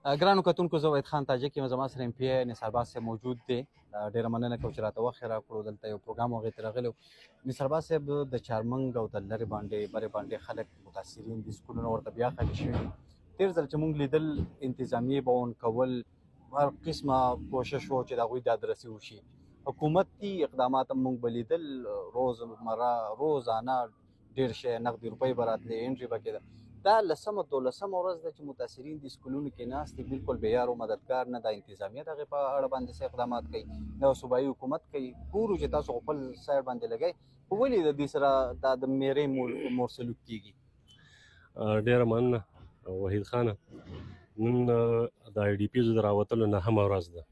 ګرانو کتونکو زه وحید خان تاجک یم، زما سره MP نثار باز صاحب موجود دی. ډېره مننه کوم چې راته وخت راکړو، دلته یو پروګرام هغې ته راغلی وو. نثار باز صاحب د چارمنګ او د لرې باندې برې باندې خلک متاثرین دي، سکولونه ورته بیا خالي شوي. تېر ځل چې موږ لیدل انتظامیې به اون کول، هر قسمه کوشش و چې د هغوی دادرسي وشي. حکومتي اقدامات هم موږ به لیدل، روزانه ډېر شی نقدي روپۍ به راتلې، انټري به کېده. دا لسمه دولسمه ورځ ده چې متاثرین د سکولونو کې ناست دي، بالکل بېیار او مددګار نه. دا انتظامیه د هغې په اړه باندې څه اقدامات کوي، دا صوبایي حکومت کوي. ګورو چې تاسو خپل سایډ باندې لګئ، خو ولې د دې سره دا د میرې مور سلوک کېږي؟ ډېره مننه وحید خانه. نن د آی ډي پیزو د راوتلو 9مه ورځ ده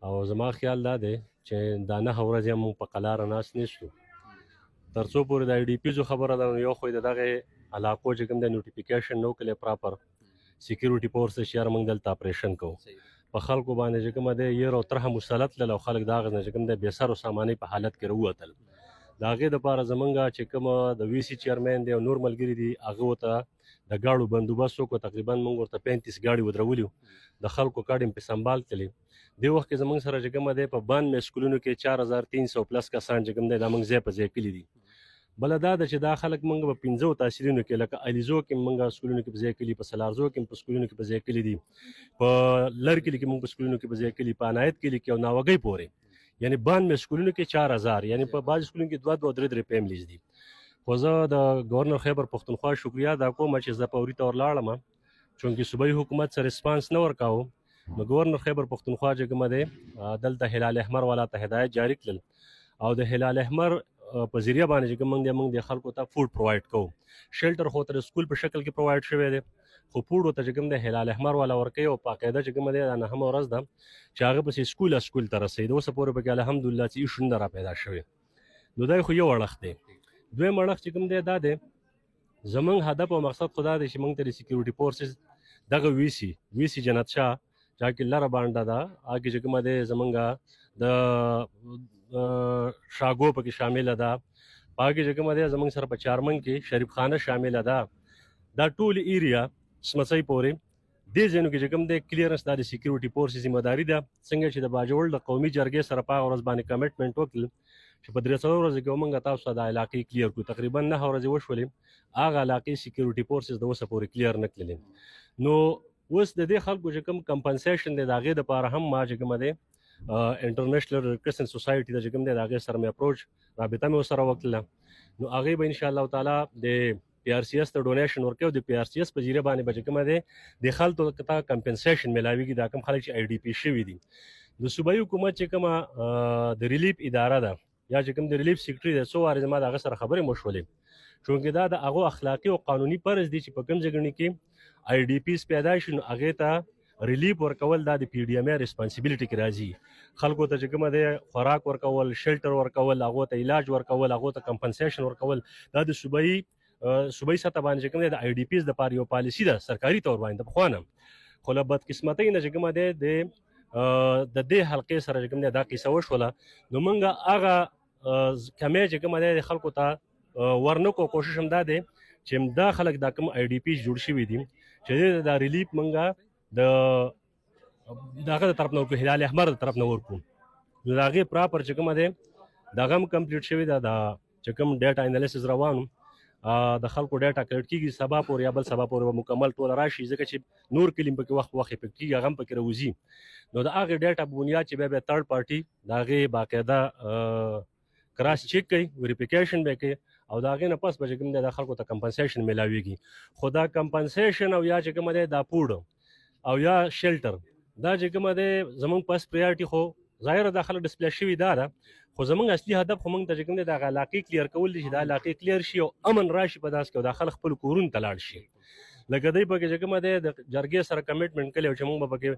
او زما خیال دا دی چې دا 9 ورځې هم موږ په قلاره ناست نیستو تر څو پورې د آی ډي پیزو خبره ده. نو یو خو د دغې علاقو چې کوم د نوټیفیکیشن نه وکړی پراپر سیکیورټي فورسز چې یاره موږ دلته اپریشن کوو په خلکو باندې چې کومه دی ير او طرحه مسلط تلل او خلک د هغې نه چې کوم دی بې سر و سامانۍ په حالت کې راووتل. د هغې دپاره زمونږ چې کومه د وي سي چیرمین دی او نور ملګري دي هغه ورته د ګاړو بندوبست وکړو. تقریبا موږ ورته 35 ګاډي ودرولي د خلکو کاډ یې پې سنبال کړلې. دې وخت کې زموږ سره چې کومه دی په 92 سکولونو کې 4300 پلس کسان چې کوم دی دا موږ ځای په ځای کړي دي. بله دا ده چې دا خلک موږ په 15 تحصیلونو کې لکه علیزو کې موږ سکولونو کې په ځای کړي، په سلارزو کې په سکولونو کې په ځای کړي دي، په لرکلي کې موږ په سکولونو کې په ځای کړي، په عنایت کلي کې او ناوګۍ پورې یعنی 92 سکولونو کې 4000 یعنی په بعض سکولونو کې 2 3 فیملیز دي. خو زه د گورنر خیبر پښتونخوا شکریا ادا کوم چې زه په وري تور لاړم چونکې صوبایي حکومت سره ریسپانس نه ورکاو. نو گورنر خیبر پښتونخوا چې کومه دی دلته هلال احمر والا ته هدایت جاری کړل او د هلال احمر په ذریعہ باندې چې موږ د خلکو ته فوډ پرووایډ کوو. شیلټر خو تر سکول په شکل کې پرووایډ شوی دی، خو فوډ ورته چې کوم دی هلال احمر والا ورکوي او باقاعده چې کومه دی دا 9مه ورځ ده چې هغه پسې سکول ته رسوي. د اوسه پورې پکې الحمدلله چې ایشو نه را پیدا شوی. نو دا خو یو اړخ دی. دویم اړخ چې کوم دی دا دی زمونږ هدف او مقصد خو دا دی چې موږ ته د سیکیورټي فورسز دغه وي سي جنت شاه چې لره باندې ده هغې چې کومه دی زمونږ د شاګو پکې شامله ده، په هغې چې کومه دی زمونږ سره په چارمنګ کې شریف خانه شامله ده. دا ټول ایریا سمڅۍ پورې دې ځایونو کې چې کوم دی کلیرنس دا د سیکیورټي فورسز ذمهداري ده. څنګه چې د باجوړ د قومي جرګې سره په هغه ورځ باندې کمټمنټ وکړل چې په 300 ورځې کې موږ تاسو ته د علاقې کلیر کړو. تقریبا 9 ورځې وشولې هغه علاقې سیکیورټي فورسز د اوسه پورې کلیر نه کړلې. نو اوس د دې خلکو چې کوم کمپنسیشن دی د هغې دپاره هم ما چې کومه دی انټرنیشنل ریډ کرسنټ سوسایټي ته چې کوم دی د هغې سره مې اپروچ رابطه مې ورسره وکړله. نو هغې به انشاءالله تعالی د PRCS ته ډونیشن ورکوي او د PRCS په ذریعه باندې به چې کومه دی د خلکو ته کمپنسیشن میلاویږي دا کوم خلک چې IDP شوي دي. د صوبایي حکومت چې کومه د ریلیف اداره ده یا چې کوم د ریلیف سیکرټري دی څو وارې زما د هغه سره خبرې مو شولې چونکې دا د هغو اخلاقي او قانوني فرض دی چې په کوم ځایونو کې IDPs پیدا شي نو هغې ته ریلیف ورکول دا د PDMA ریسپانسیبلیټي کې راځي. خلکو ته چې کومه دی خوراک ورکول، شیلټر ورکول، هغو ته علاج ورکول، هغو ته کمپنسیشن ورکول دا د صوبایي سطح باندې چې کوم دی د IDPs دپاره یو پالیسي ده سرکاري طور باندې د پخوا نه. خو له بدقسمتۍ نه چې کومه دی د دې حلقې سره چې کوم دی دا کیسه وشوله نو موږ هغه کمی چې کومه دی د خلکو ته ورنکو. کوشش هم دا دی چې دا خلک دا کوم IDPs جوړ شوي دي چې دا ریلیف موږ د هغه د طرف نه ورکړو، هلال احمر د طرف نه ورکړو. نو د هغې پراپر چې کومه دی دغه هم کمپلیټ شوي ده. دا چې کوم ډیټا انالیسز روان د خلکو ډیټا کلیکټ کېږي سبا پورې یا بل سبا پورې به مکمل ټوله راشي ځکه چې نور کلیم پکې وخت افیکټ کېږي هغه هم پکې راوځي. نو د هغې ډیټا په بنیاد چې بیا تھرډ پارټي د هغې باقاعده کراس چیک کوي، ویریفیکیشن به کوي او د هغې نه پس به چې کوم دی د خلکو ته کمپنسیشن میلاویږي. خو دا کمپنسیشن او یا چې کومه دی دا فوډ او یا شیلټر دا چې کومه دی زمونږ پس پریارټي خو ظاهره دا خلک ډسپلی شوي دا ده خو زمونږ اصلي هدف خو موږ ته چې کوم دی د هغه علاقې کلیر کول دي چې دا علاقې کلیر شي او امن راشي په داسې کې او دا خلک خپلو کورونو ته لاړ شي. لکه دی پکې چې کومه دی د جرګې سره کمیټمنټ کړی چې موږ به پکې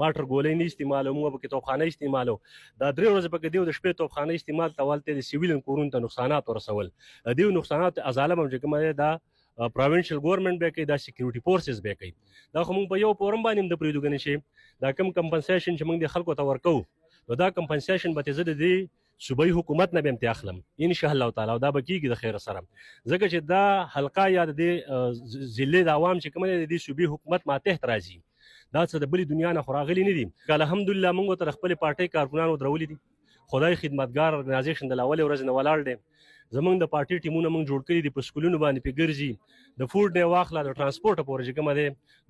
ماټر ګولۍ نه استعمالو، موږ به پکې توپخانه استعمالو. دا 3 ورځې پکې دی د شپې توپخانه استعمال ته والته د سیویلین کورونو ته نقصانات ورسول. دیو نقصانات ازالم هم چې کومه دی دا پروینشل ګورنمنټ به کوي، دا سیکیورټي فورسز به کوي. دا خو موږ په یو فورم باندې هم د پرېږدو ګنې شي دا کوم کمپنسیشن چې موږ د خلکو ته ورکوو نو دا کمپنسیشن به زه د دې صوبایي حکومت نه به هم اخلم ان شاء الله تعالی او دا به کېږي د خیر سره ځکه چې دا حلقه یا د ضلع د عوام چې کوم دي د صوبایي حکومت ماتحت راځي دا څه د بلې دنیا نه خو راغلي نه دي که الحمدلله موږ ورته د خپلې پارټۍ کارکونانو درولي دي خدای خدمتګار ارګنایزیشن د اولې ورځې نه ولاړ دی زمونږ د پارټي ټیمونه موږ جوړ کړي دي په سکولونو باندې پې ګرځي د فوډ نه واخله د ټرانسپورټ پورې چې کومه دی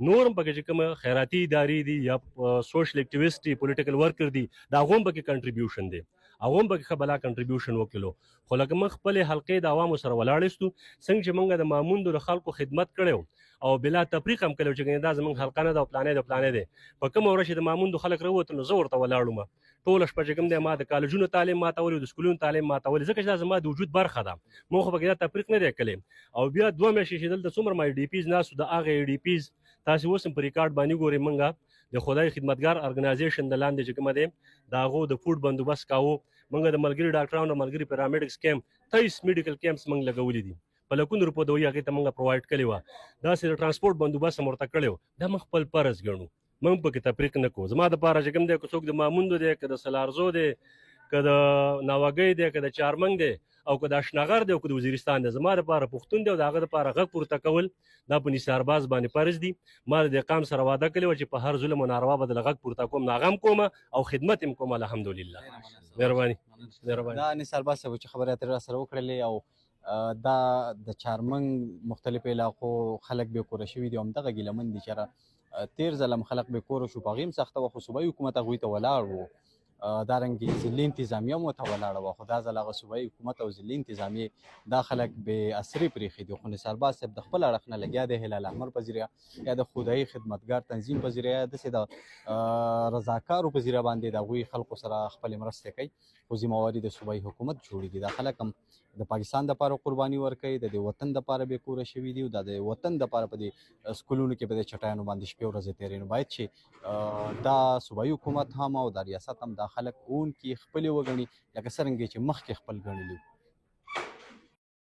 نور هم پکې چې کومه خیراتي ادارې دي یا سوشل اکټیویسټ دي پولیټیکل ورکر دي د هغو هم پکې کنټریبیوشن دی هغو هم پکې ښه بلا کنټریبیوشن وکړلو خو لکه موږ خپلې حلقې د عوامو سره ولاړ یستو څنګه چې موږ د ماموندو د خلکو خدمت کړی او بلا تفریق هم کړی چې دا زموږ حلقه نه ده او پلانې د پلانې دی په کومه ورځ چې د ماموندو خلک راووتل نو زه ورته ولاړم ټوله شپه چې کوم دی ما د کالجونو تعلیم ماتولی د سکولونو تعلیم ماتولی ځکه چې دا زما د وجود برخه ده موږ خو پکې دا تفریق نه دی کړی او بیا 2 میاشتې چې دلته څومره ما ډي پیز ناستو د هغه ډي پیز تاسو اوس هم په ریکارډ باندې ګورئ موږ د خدای خدمتګار ارګنایزیشن د لاندې چې کومه دی د هغو د فوډ بندوبست کاوه موږ د ملګري ډاکټرانو ملګري پیرامیډکس کیمپ 23 میډیکل کیمپس موږ لګولي دي په لکونو روپو دوی هغې ته موږ پرووایډ کړې وه داسې د ټرانسپورټ بندوبست هم ورته کړی و دا موږ خپل فرض ګڼو موږ پکې تفریق نه کوو زما دپاره چې کوم دی که څوک د ماموندو دی که د سلارزو دی که د ناوګۍ دی که د چارمنګ دی او که د اشنغر دی او که د وزیرستان دی زما دپاره پښتون دی او د هغه دپاره غږ پورته کول دا په نثارباز باندې فرض دي ما د دې قام سره واده کړې وه چې په هر ظلم و ناروا به دله غږ پورته کوم نو هغه هم کومه او خدمت هم کوم الحمدلله مهرباني دا نثار صاحب چې خبرې اترې راسره وکړلې او دا د چارمنګ مختلفو علاقو خلک بې کوره شوي دي او همدغه ګیلمن دي چې تیر ځل هم خلک بې کوره شو په هغې هم سخته وه خو صوبایي حکومت هغوی ته ولاړ و دارنګې ضلعي انتظامیه هم ورته ولاړه وه خو دا ځل هغه صوبایي حکومت او ضلعي انتظامیې دا خلک بې اثرې پرېښي دي خو نثارباز صاحب د خپل اړخ نه لګیا دی هلال احمر په ذریعه یا د خدایي خدمتګار تنظیم په ذریعه یا داسې د رضاکارو په ذریعه باندې د هغوی خلکو سره خپلې مرستې کوي خو ذمهواري د صوبایي حکومت جوړې دي دا خلک هم د پاکستان دپاره قرباني ورکوي د دې وطن دپاره بې کوره شوي دي او د دې وطن دپاره په دې سکولونو کې په دې چټیانو باندې شپې ورځې تېروي نو باید چې دا صوبایي حکومت هم او دا ریاست هم دا خلک اونکي خپلې وګڼي لکه څرنګه چې مخکې خپل ګڼلي